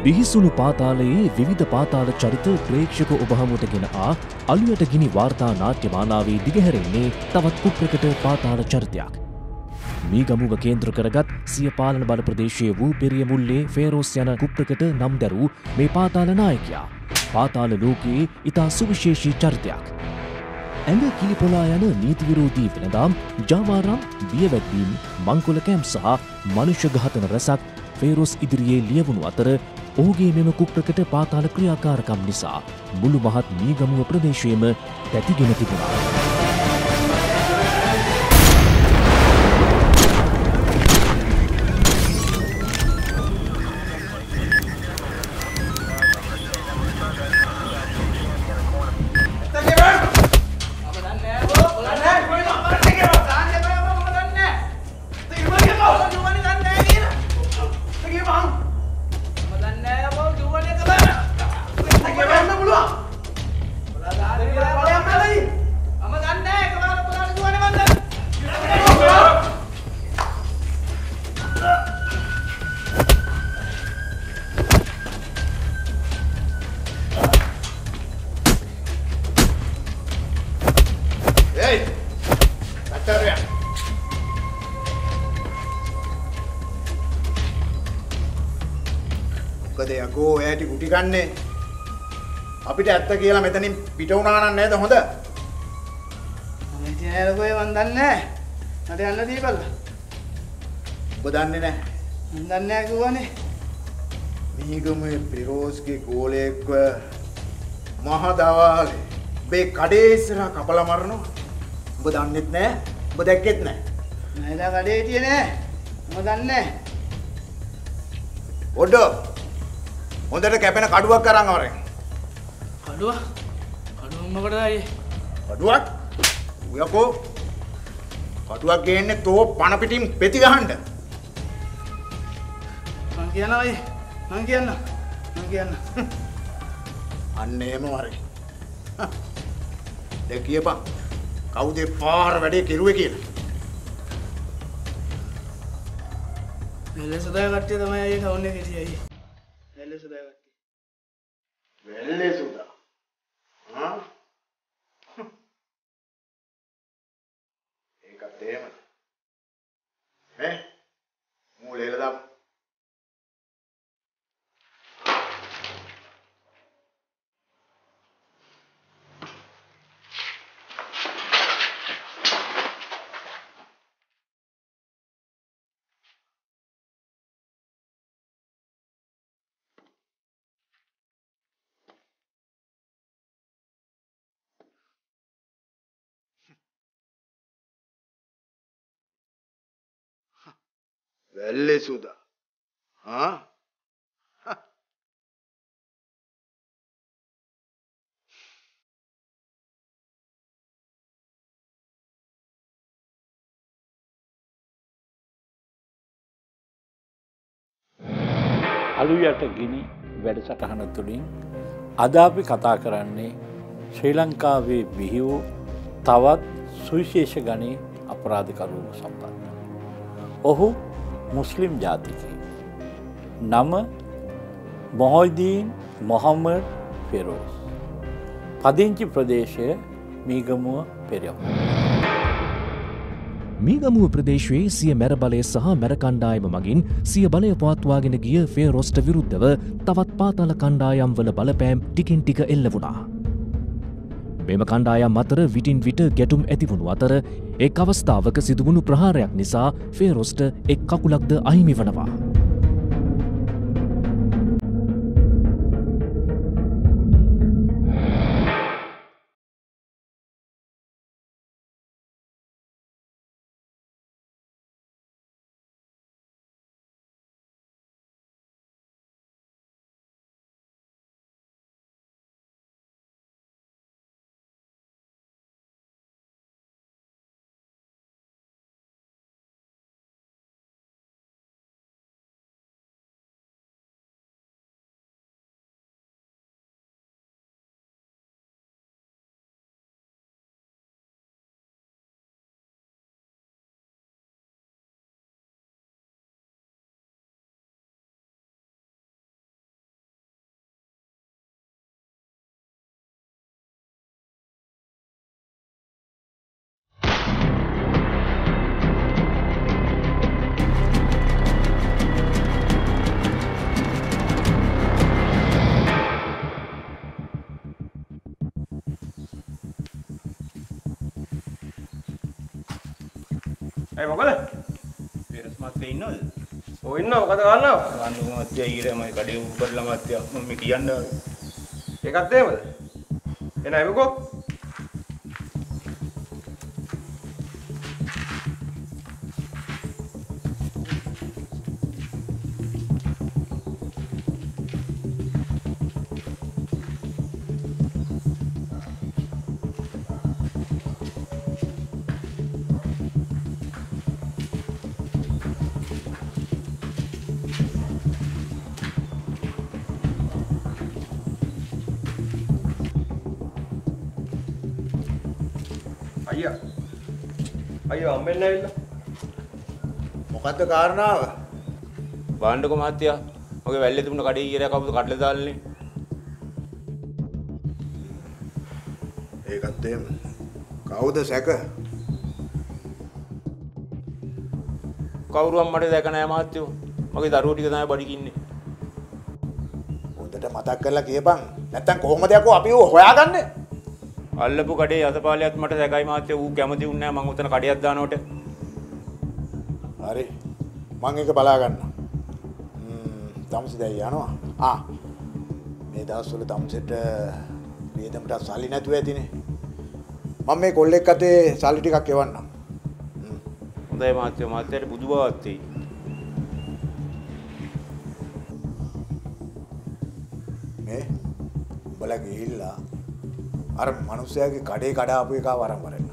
බිහිසුණු පාතාලයේ විවිධ පාතාල චරිත ප්‍රේක්ෂක ඔබ හමුවට ගෙන අලුයට ගිනි වාර්තා නාට්‍ය මාලාවේ දිගහැරෙන්නේ තවත් කුප්‍රකට පාතාල චරිතයක්. මීගමුව කේන්ද්‍ර කරගත් සිය පාලන බල ප්‍රදේශයේ වූ පෙරියමුල්ලේ ෆේරෝස් යන කුප්‍රකට නම් දැරූ මේ පාතාල නායකයා පාතාල ලෝකයේ ඉතා සුවිශේෂී චරිතයක්. ඇඟ කිලිපොලා යන නීති විරෝධී වෙනදාම්, ජාවාරම්, බියවැද්දීම්, මංකොල කැම්ප් සහ මනුෂ්‍ය ඝාතන රැසක් ෆේරෝස් ඉදිරියේ ලියවුණු අතර ඔහුගේ මෙම කුප්‍රකට පාතාල ක්‍රියාකාරකම් නිසා මුළු මහත් මීගමුව ප්‍රදේශයේම තැතිගෙන තිබුණා. කුටි ගන්නේ අපිට ඇත්ත කියලා මෙතනින් පිට වුණා නම් නේද හොඳ? මම ඉතින් නේද මන් දන්නේ නැහැ. මට යන්න දීපල්ල. ඔබ දන්නේ නැහැ. මන් දන්නේ නැහැ කිව්වනේ. මීගමුවේ පිරෝස්ගේ ගෝලයෙක්ව මහ දවාලේ බේ කඩේ ඉස්සරහා කපලා මරනවා. ඔබ දන්නේත් නැහැ. ඔබ දැක්කෙත් නැහැ. නේද කඩේ හිටියේ නැහැ. මම දන්නේ නැහැ. ඔඩෝ හොඳට කැපෙන කඩුවක් අරන් අවරෙන්. කඩුව? කඩුව මොකටද අයියේ? කඩුවක්? උයකෝ. කඩුවක් ගේන්නේ තෝ පණ පිටින් පෙති ගහන්න. මං කියනවා අයියේ. මං කියන්න. අන්න එහෙම වරේ. දැන් කියපන්. කවුද පාර වැඩේ කෙරුවේ කියලා? වෙලසදා කට්ටිය තමයි අයියේ ටවුන් එකේ හිටියේ අයියේ. වෙල්ලේසුදා. හා? ඒකත් එහෙමද? මූලේල දාපන්. වෙල්ලේසුදා. හා? අලුයට ගිනි වැඩසටහන තුළින් අද අපි කතා කරන්නේ ශ්‍රී ලංකාවේ බිහි වූ තවත් සුවිශේෂ ගණයේ අපරාධකරුවෝ සම්බන්ධ. ඔහු මුස්ලිම් ජාතිකයෙක්. නම මොහොයිදීන් මොහම්මඩ් ෆෙරෝස්. පදිංචි ප්‍රදේශය මීගමුව පෙරහුර. මීගමුව ප්‍රදේශයේ සිය මැර බලය සහ මැර කණ්ඩායම මගින් සිය බලය පවත්වාගෙන ගිය ෆේරෝස්ට විරුද්ධව තවත් පාතාල කණ්ඩායම්වල බලපෑම් ටිකින් ටික එල්ල වුණා. මෙම කණ්ඩායම් අතර විටින් විට ගැටුම් ඇතිවුණු අතර එක් අවස්ථාවක සිදුවුණු ප්‍රහාරයක් නිසා ෆේරෝස්ට එක් කකුලක්ද අහිමි වනවා. ඉන්නවද? ඔය ඉන්නවා මොකද ගන්නවා? ගන්න මහත්තයා ඊරේ මම කඩේ උඩ කරලා මහත්තයා මම කියන්න ඒකත් එහෙමද? එන එමුකෝ. අයියා අම්මෙන් නැවිලා මොකද්ද කාරණාව? බාණ්ඩක මහත්තයා මගේ වැල්ලේ තිබුණ කඩේ ඊරේ කවුද කඩලා දාන්නේ? ඒකත් එහෙම. කවුද සැක? කවුරුවත් මට දැක නැහැ මහත්තයෝ. මගේ දරුවෝ ටික තමයි බඩගින්නේ. හොඳට මතක් කරලා කියපන්. නැත්තම් කොහොමද යකෝ අපි ඌ හොයාගන්නේ? අල්ලපු කඩේ යතපාලියත් මට දැකයි මහත්තයෝ. ඌ කැමති වුණේ නැහැ මං උතන කඩයක් දානකොට. හරි. මං ඒක බලා ගන්නවා. තමුසි දැන් යනවා. මේ දවස්වල තමුසෙට වියදමට සල්ලි නැතුව ඇතිනේ. මම මේ කොල්ලෙක් අතේ සල්ලි ටිකක් එවන්නම්. හොඳයි මහත්තයෝ. මහත්තයාට බුදු බවත් වෙයි. මේ උඹලා ගිහිල්ලා අර මිනිස්සයාගේ කඩේ කඩාපු එක වරන් වරන්න.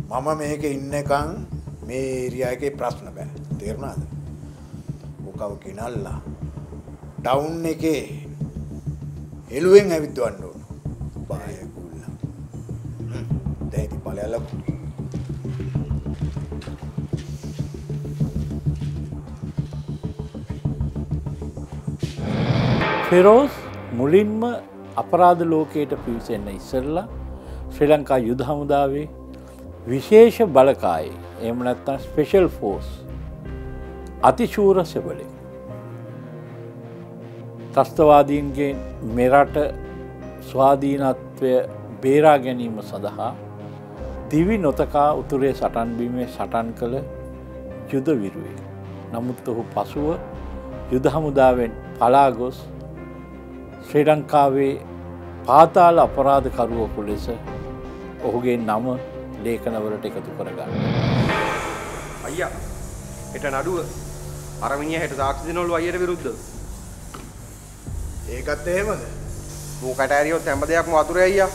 මම මේකේ ඉන්නකන් මේ ඒරියා එකේ ප්‍රශ්න බෑ. තේරුණාද? ඔකව කිනල්ලා ටවුන් එකේ එළුවෙන් ඇවිද්දවන්න ඕන. බාය කුල්ලා. දැන් ඉතින් ඵලයල්ලා ෆෙරෝස් මුලින්ම අපරාධ ලෝකයට පිවිසෙන්න ඉස්සෙල්ලා ශ්‍රී ලංකා යුද හමුදාවේ විශේෂ බලකායේ එහෙම නැත්නම් ස්පෙෂල් ෆෝස් අතිශූර සෙබළෙක්. ත්‍රස්තවාදීන්ගේ මෙරට ස්වාධීනත්වය බේරා ගැනීම සඳහා දිවි නොතකා උතුරේ සටන් බිමේ සටන් කළ යුද විරුවෙක්. නමුත් ඔහු පසුව යුද හමුදාවෙන් පලා ගොස් ශ්‍රී ලංකාවේ පාතාල අපරාධකරුවෙකු ලෙස ඔහුගේ නම ලේඛනවලට එකතු කරගන්න. අයියා හෙට නඩුව අර මිනිහා හෙට සාක්ෂි දෙනවලු අයියට විරුද්ධව. ඒකත් එහෙමද? ඌ කට ඇරියොත් හැම දෙයක්ම වතුරේ අයියා.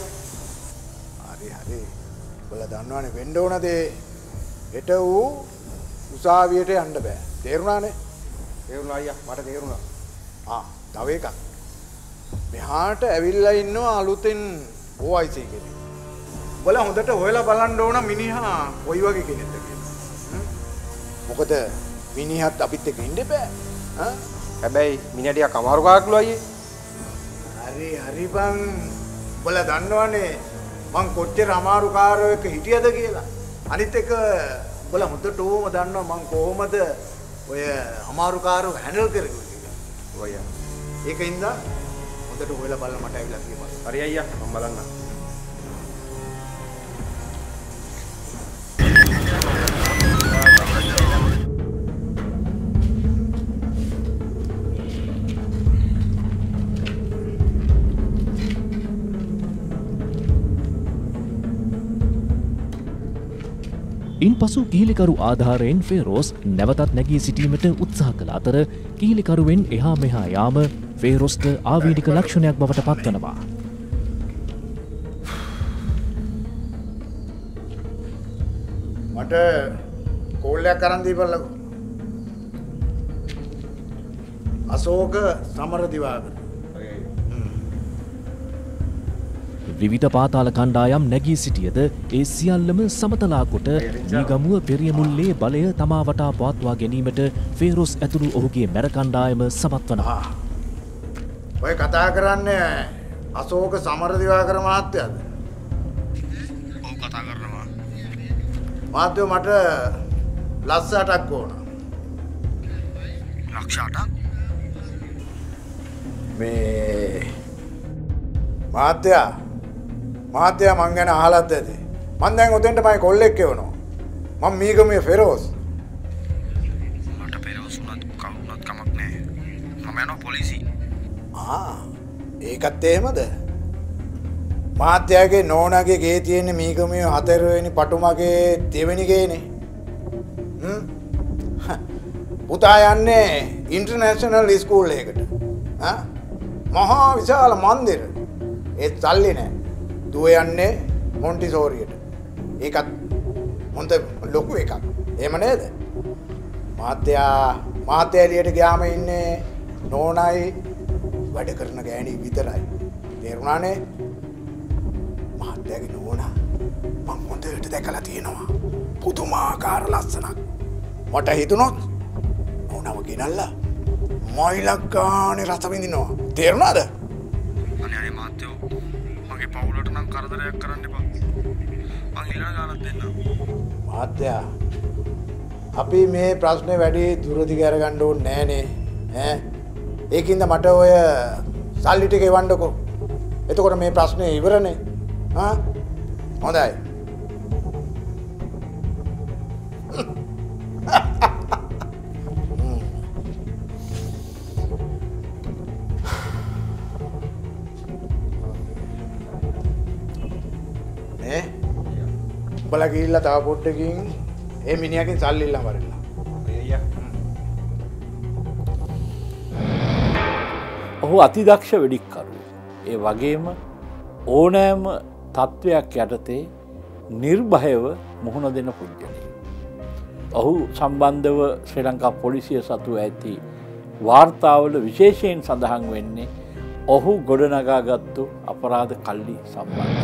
හරි හරි. ඔයාලා දන්නවනේ වෙන්න ඕන දේ. හෙට ඌ උසාවියට යන්න බෑ. තේරුණානේ? තේරුණා අයියා මට තේරුණා. තව එකක්. මෙහාට ඇවිල්ලා ඉන්නවා අලුතෙන් OIC කෙනෙක්. ඔයාලා හොඳට හොයලා බලන්න ඕන මිනිහා කොයි වගේ කෙනෙක්ද කියලා. මොකද මිනිහත් අපිත් එක්ක ඉන්න බෑ. හැබැයි මිනිහා ටිකක් අමාරු කාක්ලු අයියේ. හරි හරි බං. ඔයාලා දන්නවනේ මං කොච්චර අමාරු කාර්යයක හිටියද කියලා. අනිත් එක ඔයාලා හොඳට ඕම දන්නවා මං කොහොමද ඔය අමාරු කාර්ය හැන්ඩල් කරගන්නේ කියලා. ඔයා. ඒකින්ද හොඳට හොයලා බලන්න මට ඇවිල්ලා කියපන්. හරි අයියා මම බලන්නම්. ඉන්පසු කීලිකරු ආධාරයෙන් ෆේරෝස් නැවතත් නැගී සිටීමට උත්සාහ කළ අතර කීලිකරුවෙන් එහා මෙහා යාම ෆේරෝස්ට ආවේනික ලක්ෂණයක් බවට පත්වනවා. මට කෝල්ලයක් අරන් දීපල්ලකෝ. අශෝක සමරදිවාකර. විවිධ පාතාල කණ්ඩායම් නැගී සිටියද ඒ සියල්ලම සමතලා කොට මීගමුව පෙරියමුල්ලේ බලය තමා වටා පවත්වා ගැනීමට ෆේරෝස් ඇතුළු ඔහුගේ මැර කණ්ඩායම සමත් වනවා. ඔය කතා කරන්නේ අශෝක සමරදිවාකර මහත්තයාද? ඔව් කතා කරනවා. මහත්තයෝ මට ලක්ෂ 8ක් ඕන. ලක්ෂ 8ක්? මේ මහත්තයා මං ගැන අහලත් ඇති. මං දැන් ඔතෙන්ට මගේ කොල්ලෙක් එවනවා. මං මීගමේ ෆෙරෝස්. වුණත් කවුරුත් කමක් නැහැ. මම යනවා පොලිසිය. ඒකත් එහෙමද? මාත්‍යාගේ නෝනාගේ ගේ තියෙන්නේ මීගමේ 4 වෙනි පටුමගේ 2 වෙනි ගේනේ. පුතා යන්නේ ඉන්ටර්නැෂනල් ස්කූල් එකකට. මහා විශාල මන්දිර. ඒත් සල්ලි නැහැ. දුව යන්නේ මොන්ටිසෝරියට. ඒකත් හොඳ ලොකු එකක්. එහෙම නේද? මාත්‍යා එළියට ගියාම ඉන්නේ නෝනායි වැඩ කරන ගෑණි විතරයි. තේරුණානේ? මාත්‍යාගේ නෝනා මම හොඳට දැකලා තියෙනවා. පුදුමාකාර ලස්සනක්. මට හිතුණොත් නෝනාව ගෙනල්ලා මොයිලක්කානේ රස විඳිනවා. තේරුණාද? අනේ මාත්‍යෝ මගේ පවුලට නම් කරදරයක් කරන්න එපා. මං ඊළඟ ගානක් දෙන්නම්. මාත්‍යා අපි මේ ප්‍රශ්නේ වැඩි දුරදි කරගන්න ඕනේ නෑනේ. ඒකින්ද මට ඔය සල්ලි ටික එවන්නකෝ. එතකොට මේ ප්‍රශ්නේ ඉවරනේ. හොඳයි. උඹලා ගිහිල්ලා තව පොඩ්ඩකින් ඒ මිනිහගෙන් සල්ලි ඉල්ලන් වරෙන්න. ඔහු අතිදක්ෂ වෙඩික්කරුවෙක්. ඒ වගේම ඕනෑම තත්ත්වයක් යටතේ නිර්භයව මුහුණ දෙන පුද්ගලයෙක්. ඔහු සම්බන්ධව ශ්‍රී ලංකා පොලිසිය සතු ඇති වාර්තාවල විශේෂයෙන් සඳහන් වෙන්නේ ඔහු ගොඩනගාගත්තු අපරාධ කල්ලි සම්බන්ධ.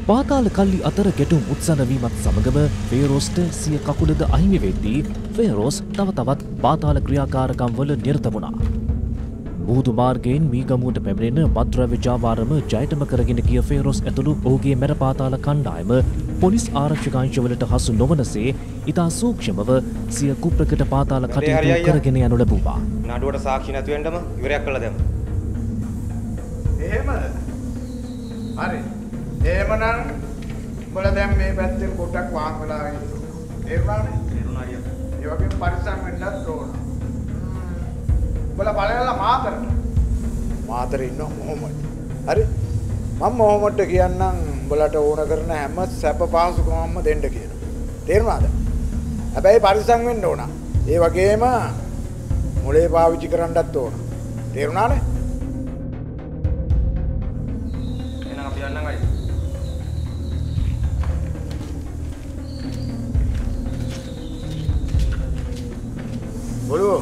පාතාල කල්ලි අතර ගැටුම් උත්සන්නවීමත් සමගම ෆේරෝස්ට සිය කකුලද අහිමි වෙද්දී ෆේරෝස් තව තවත් පාතාල ක්‍රියාකාරකම් වල නිරත වුණා. මුහුදු මාර්ගයෙන් මීගමුවට පැමිණෙන මත්ද්‍රව්‍ය ජාවාරම ජයටම කරගෙන ගිය ෆේරෝස් ඇතුළු ඔහුගේ මැර පාතාල කණ්ඩායම පොලිස් ආරක්ෂක අංශවලට හසු නොවනසේ ඉතා සූක්ෂමව සිය කුප්‍රකට පාතාල කටයුතු කරගෙන යනු ලැබුවා. නඩුවට සාක්ෂි නැති වෙන්නම ඉවරයක් කළා දැන්. එහෙමද? හරි. එහෙමනම් උඹලා දැන් මේ පැත්තෙන් පොඩ්ඩක් වාක් වෙලා ඉන්න. තේරුණානේ? තේරුණා අයියා. ඒ වගේම පරිස්සම් වෙන්නත් ඕන. උඹලා බලයලා මාතරට. මාතරේ ඉන්න මොහොමඩ්. හරි? මම මොහොමඩ්ට කියන්නම් උඹලට ඕන කරන හැම සැප පහසුකමක්ම දෙන්න කියලා. තේරුණාද? හැබැයි පරිස්සම් වෙන්න ඕන. ඒ වගේම මොලේ පාවිච්චි කරන්නත් ඕන. තේරුණානේ? එහෙනම් අපි යන්නම් අයියා. බොලෝ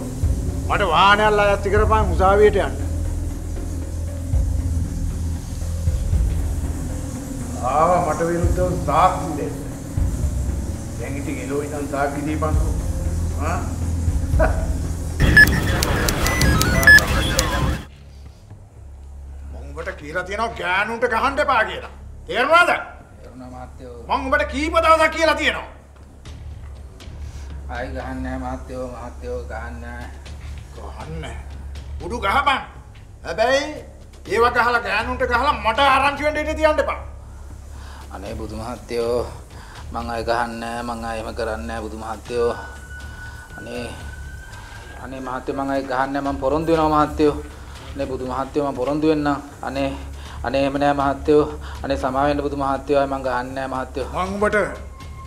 මට වාහනයක් ලෑස්ති කරපන් උසාවියට යන්න. මට විරුද්ධව සාක්ෂි දෙන්න. දැන් ඉතින් එළෝ ඉඳන් සාක්ෂි දීපන්කෝ. මම උඹට කියලා තියෙනවා ගෑනුන්ට ගහන්න එපා කියලා. තේරුණාද? තේරුණා මාත්‍යෝ. මම උඹට කීප දවසක් කියලා තියෙනවා. ආයි ගහන්නේ නැහැ මාත්‍යෝ ගහන්නේ. ගහන්නේ. උඩු ගහපන්. හැබැයි ඒව ගහලා ගෑනුන්ට ගහලා මට ආරංචි වෙන්න ඉඩ තියන්න එපා. අනේ බුදු මහත්තයෝ මං අය ගහන්නේ මං අය එහෙම කරන්නේ බුදු මහත්තයෝ. අනේ මහත්තයෝ මං අය ගහන්නේ මං පොරොන්දු වෙනවා මහත්තයෝ. අනේ බුදු මහත්තයෝ මං පොරොන්දු වෙන්නම්. අනේ එහෙම නෑ මහත්තයෝ. අනේ සමාව වෙන්න බුදු මහත්තයෝ මං ගහන්නේ මහත්තයෝ. මං උඹට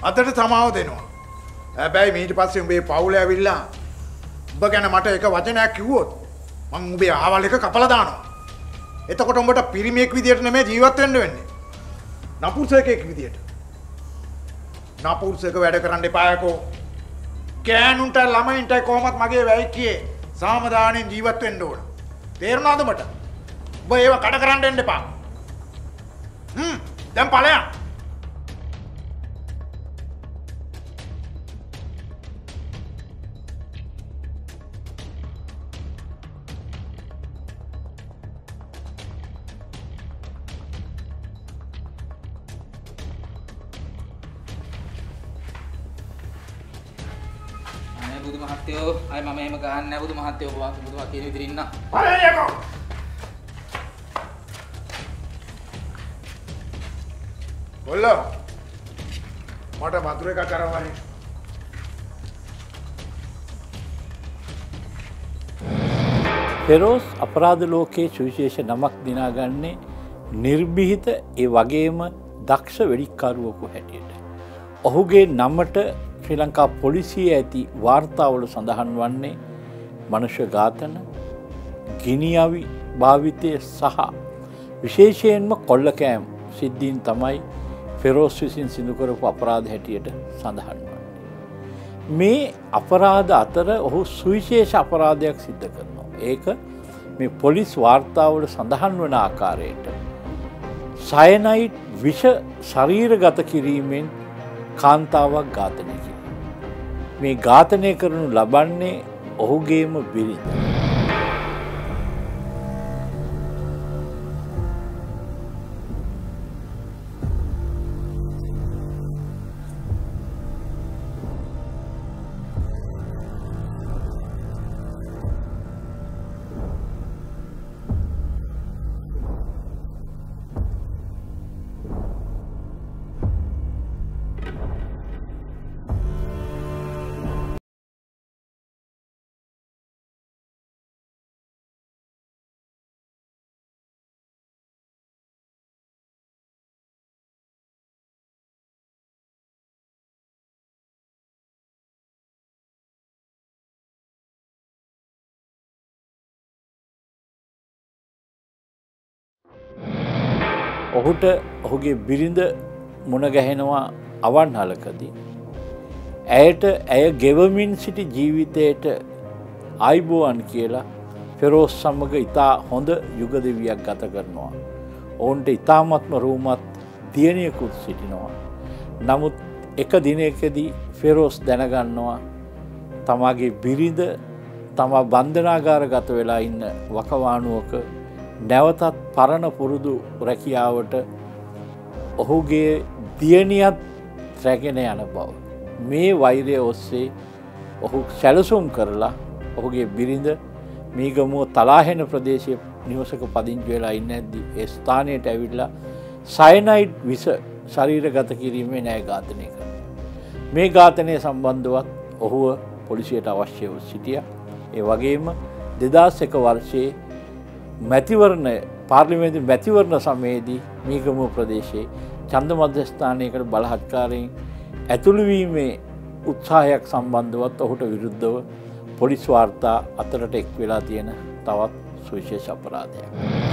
අදට සමාව දෙනවා. හැබැයි ඊට පස්සේ උඹේ පවුල ඇවිල්ලා උඹ ගැන මට එක වචනයක් කිව්වොත් මං උඹේ ආවල් එක කපලා දානවා. එතකොට උඹට පිරිමියෙක් විදියට නෙමෙයි ජීවත් වෙන්න වෙන්නේ. නපුරුෂයෙක් විදියට. නපුරුෂයෙක් වැඩ කරන්න එපායකෝ. කෑනුන්ට ළමයින්ට කොහොමත් මගේ වැයිකියේ සාමදානෙන් ජීවත් වෙන්න ඕන. තේරුණාද මට? උඹ ඒව කඩ කරන්න එන්න එපා. දැන් ඵලයන්. බුදු මහත්තයෝ අය මම එහෙම ගහන්නේ නැහැ බුදු මහත්තයෝ බුදුමා කියන විදිහට ඉන්න. බලයකෝ. කොල්ලෝ මට වතුර එකක් කරවන්නේ. ෆෙරෝස් අපරාධ ලෝකයේ සුවිශේෂ නමක් දිනාගන්නේ නිර්භීත ඒ වගේම දක්ෂ වෙඩික්කරුවෙකු හැටියට. ඔහුගේ නමට ශ්‍රී ලංකා පොලිසියේ ඇති වාර්තාවල සඳහන් වන්නේ මනුෂ්‍ය ඝාතන, ගිනිඅවි භාවිතය සහ විශේෂයෙන්ම කොල්ලකෑම් සිද්ධීන් තමයි ෆෙරෝස් විසින් සිදු කරපු අපරාධ හැටියට සඳහන් වන්නේ. මේ අපරාධ අතර ඔහු සුවිශේෂ අපරාධයක් සිද්ධ කරනවා. ඒක මේ පොලිස් වාර්තාවල සඳහන් වන ආකාරයට සයනයිඩ් විෂ ශරීරගත කිරීමෙන් කාන්තාවක් ඝාතනය කිරීම. මේ ඝාතනය කරනු ලබන්නේ ඔහුගේම බිරිඳ. ඔහුට ඔහුගේ බිරිඳ මුණ ගැහෙනවා අවන්හලකදී. ඇයට ඇය ගෙවමින් සිටි ජීවිතයට ආයිබෝවන් කියලා ෆෙරෝස් සමග ඉතා හොඳ යුග දෙවියක් ගත කරනවා. ඔවුන්ට ඉතාමත්ම රූමත් දියණියකුත් සිටිනවා. නමුත් එක දිනයකදී ෆෙරෝස් දැනගන්නවා තමාගේ බිරිඳ තමා බන්ධනාගාරගත වෙලා ඉන්න වකවානුවක නැවතත් පරණ පුරුදු රැකියාවට ඔහුගේ දියණියත් රැගෙන යන බව. මේ වෛරය ඔස්සේ ඔහු සැලසුම් කරලා ඔහුගේ බිරිඳ මීගමුව තලාහෙන ප්‍රදේශයේ නිවසක පදිංචි වෙලා ඉන්න ඇද්දී ඒ ස්ථානයට ඇවිල්ලා සයනයිඩ් විස ශරීරගත කිරීමේ න්‍යාය ඝාතනය කරනවා. මේ ඝාතනය සම්බන්ධවත් ඔහුව පොලිසියට අවශ්‍යව සිටියා. ඒ වගේම 2001 වර්ෂයේ මැතිවරණ පාර්ලිමේන්තු මැතිවරණ සමයේදී මීගමුව ප්‍රදේශයේ ඡන්ද මධ්‍යස්ථානයකට බලහත්කාරයෙන් ඇතුළු වීමේ උත්සාහයක් සම්බන්ධවත් ඔහුට විරුද්ධව පොලිස් වාර්තා අතරට එක් වෙලා තියෙන තවත් සුවිශේෂ අපරාධයක්.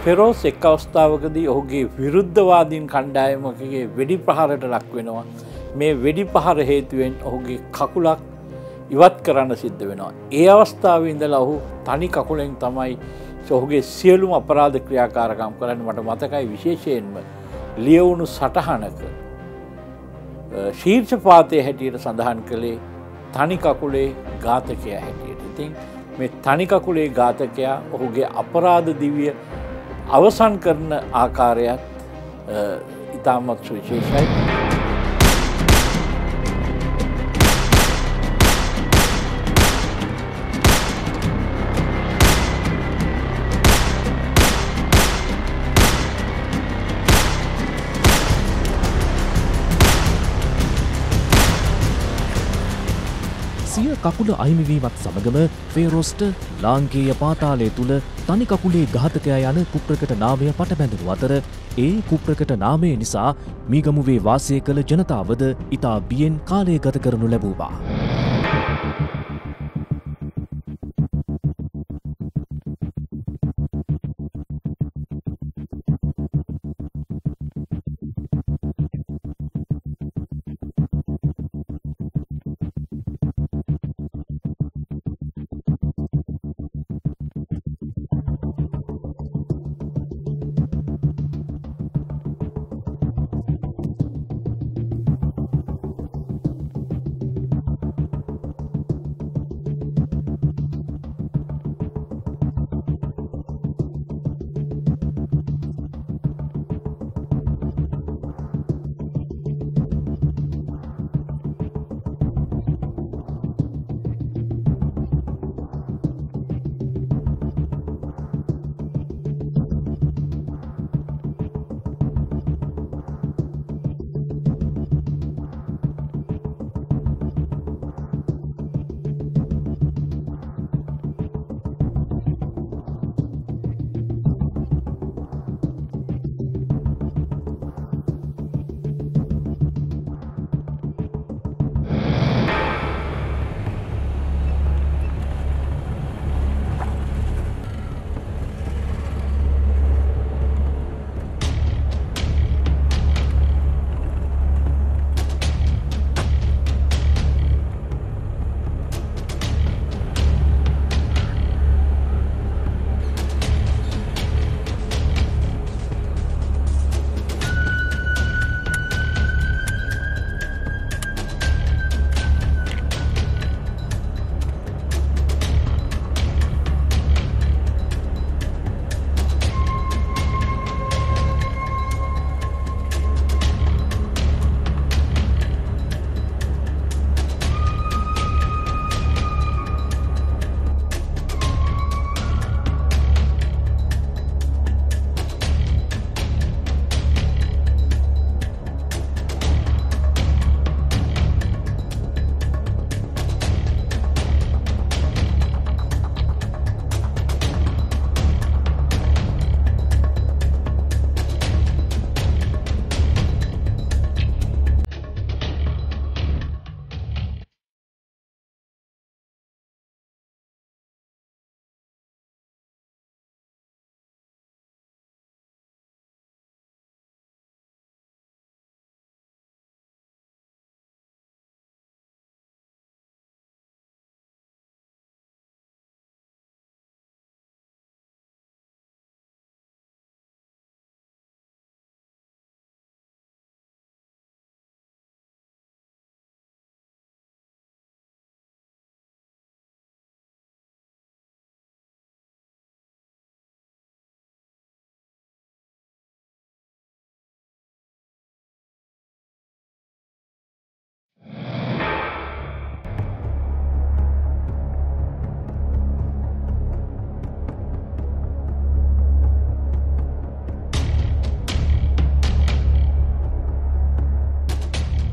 ෆෙරෝස් එක් අවස්ථාවකදී ඔහුගේ විරුද්ධවාදීන් කණ්ඩායමකගේ වෙඩි ප්‍රහාරයට ලක් වෙනවා. මේ වෙඩි පහර හේතුවෙන් ඔහුගේ කකුලක් ඉවත් කරන්න සිද්ධ වෙනවා. ඒ අවස්ථාවේ ඉඳලා ඔහු තනි කකුලෙන් තමයි ඔහුගේ සියලුම අපරාධ ක්‍රියාකාරකම් කරන්න. මට මතකයි විශේෂයෙන්ම ලියවුණු සටහනක ශීර්ෂපාතයේ හැටියට සඳහන් කළේ තනි කකුලේ ඝාතකයා හැටියට. ඉතින් මේ තනි කකුලේ ඝාතකයා ඔහුගේ අපරාධ දිවිය අවසන් කරන ආකාරයත් ඉතාමත් සුවිශේෂයි. සිය කකුල අහිමිවීමත් සමගම ෆේරෝස්ට ලාංකේය පාතාලය තුළ තනි කකුලේ ඝාතකයා යන කුප්‍රකට නාමය පටබැඳුණු අතර ඒ කුප්‍රකට නාමය නිසා මීගමුවේ වාසය කළ ජනතාවද ඉතා බියෙන් කාලය ගත කරනු ලැබූවා.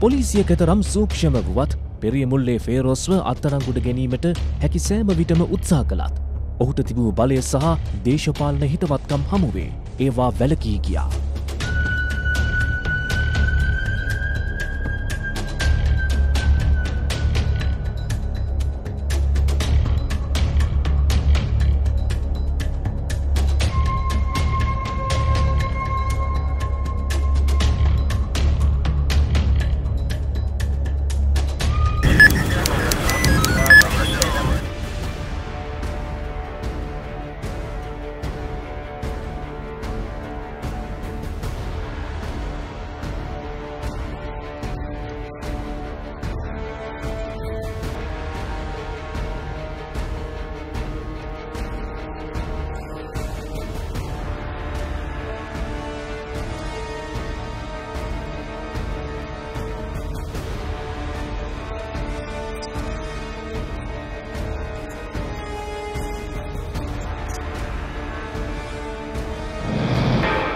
පොලිසිය කෙතරම් සූක්ෂම වුවත් පෙරියමුල්ලේ ෆේරෝස්ව අත්අඩංගුවට ගැනීමට හැකි සෑම විටම උත්සාහ කළත් ඔහුට තිබූ බලය සහ දේශපාලන හිතවත්කම් හමුවේ ඒවා වැළකී ගියා.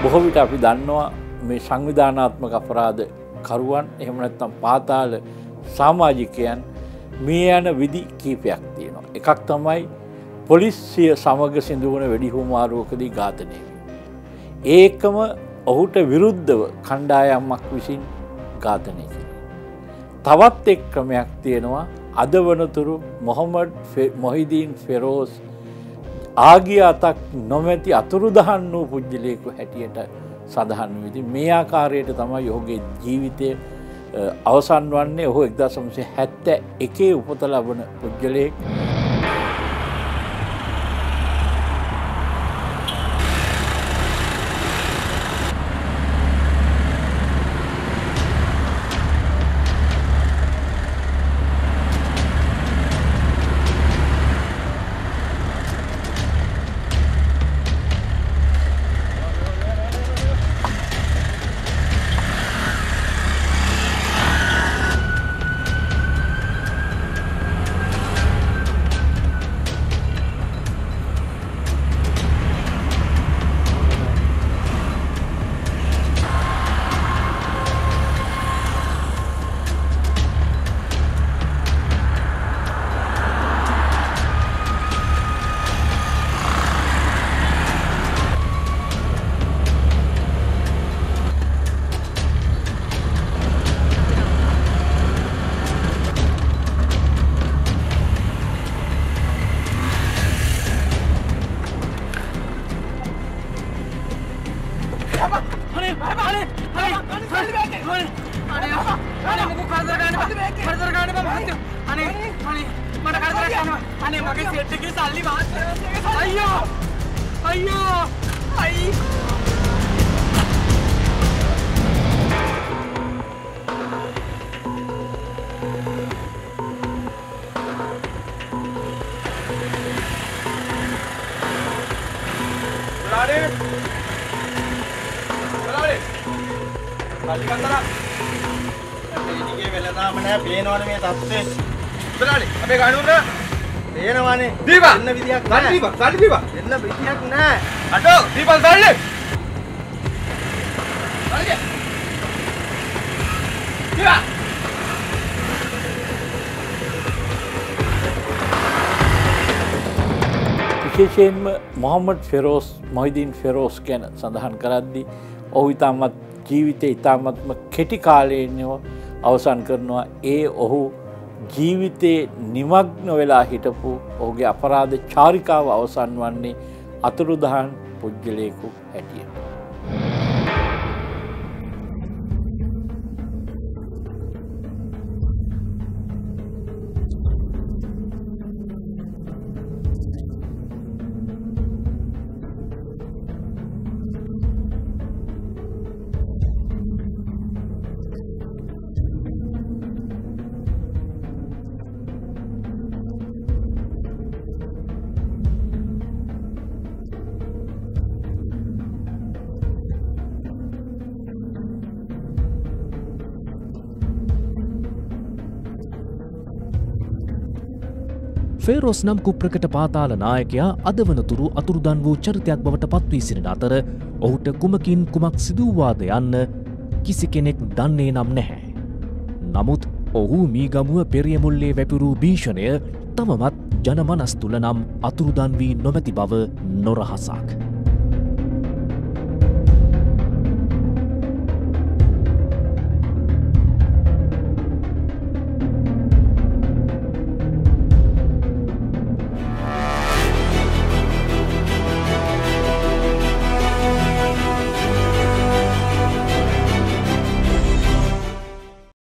බොහෝ විට අපි දන්නවා මේ සංවිධානාත්මක අපරාධ කරුවන් එහෙම නැත්නම් පාතාල සමාජිකයන් මේ යන විදි කීපයක් තියෙනවා. එකක් තමයි පොලිසිය සමග සිදුවන වෙඩිහුමාරුවකදී ඝාතනය වීම. ඒකම ඔහුට විරුද්ධව කණ්ඩායමක් විසින් ඝාතනය කිරීම. තවත් එක් ක්‍රමයක් තියෙනවා අද වනතුරු මොහිදීන් ෆෙරෝස් ආගිය අතක් නොමැති අතුරුදහන් වූ පුද්ගලයෙකු හැටියට සඳහන් විදි මේ ආකාරයට තමයි ඔහුගේ ජීවිතය අවසන් වන්නේ. ඔහු 1971 උපත ලබන පුද්ගලයෙක්. විශේෂයෙන්ම මොහිදීන් ෆෙරෝස් ගැන සඳහන් කරද්දී ඔහු ඉතාමත් ජීවිතය ඉතාමත්ම කෙටි කාලයෙන්ම අවසන් කරනවා. ඒ ඔහු ජීවිතේ නිමග්න වෙලා හිටපු ඔහුගේ අපරාධ චාරිකාව අවසන් වන්නේ අතුරුදහන් පුද්ගලයෙකු හැටියට. ෆේරෝස් නම් කුප්‍රකට පාතාල නායකයා අද වනතුරු අතුරුදන් වූ චරිතයක් බවට පත්වී සිටින අතර ඔහුට කුමකින් කුමක් සිදුවවාද යන්න කිසි කෙනෙක් දන්නේ නම් නැහැ. නමුත් ඔහු මීගමුව පෙරියමුල්ලේ වැපිරූ භීෂණය තවමත් ජනමනස් තුළ නම් අතුරුදන් වී නොමැති බව නොරහසක්.